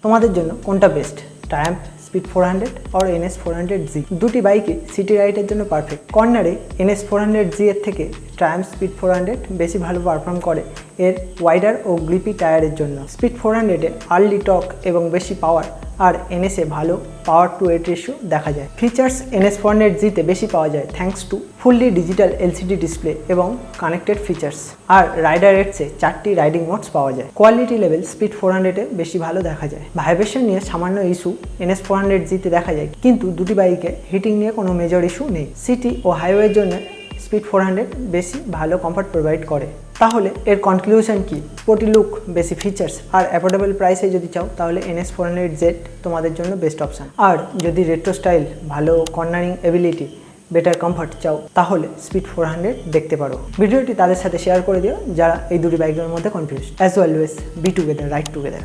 তোমাদের জন্য কোনটা বেস্ট, ট্রায়াম্ফ স্পিড 400 আর NS 400Z? দুটি বাইকই সিটি রাইডের জন্য পারফেক্ট। কর্নারে NS 400Z এর থেকে ট্রায়াম্ফ স্পিড 400 বেশি ভালো পারফর্ম করে এর ওয়াইডার ও গ্রিপি টায়ারের জন্য। স্পিড 400 এ আর্লি টর্ক এবং বেশি পাওয়ার, আর NS এ ভালো পাওয়ার টু ওয়েট রেশিও দেখা যায়। ফিচার্স NS 400Z তে বেশি পাওয়া যায় thanks to fully digital LCD display এবং কানেক্টেড ফিচার্স, আর রাইডার এডসে 4টি রাইডিং মোডস পাওয়া যায়। কোয়ালিটি লেভেল স্পিড 400 এ বেশি ভালো দেখা যায়। ভাইব্রেশন নিয়ে সামান্য ইস্যু NS 400Z তে দেখা যায়, কিন্তু দুটি বাইকে হিটিং নিয়ে কোনো মেজর ইস্যু নেই। সিটি ও হাইওয়ের জন্য স্পিড 400 বেশি ভালো কমফর্ট প্রোভাইড করে। তাহলে এর কনক্লুশন কি? স্পোর্টি লুক, বেশি ফিচার্স আর অ্যাফোর্ডেবল প্রাইসে যদি চাও তাহলে NS 400Z তোমাদের জন্য বেস্ট অপশান। আর যদি রেট্রো স্টাইল, ভালো কর্নারিং এবিলিটি, বেটার কমফর্ট চাও তাহলে স্পিড 400 দেখতে পারো। ভিডিওটি তাদের সাথে শেয়ার করে দিও যারা এই দুটি বাইকের মধ্যে confuse. As always, be together, ride together.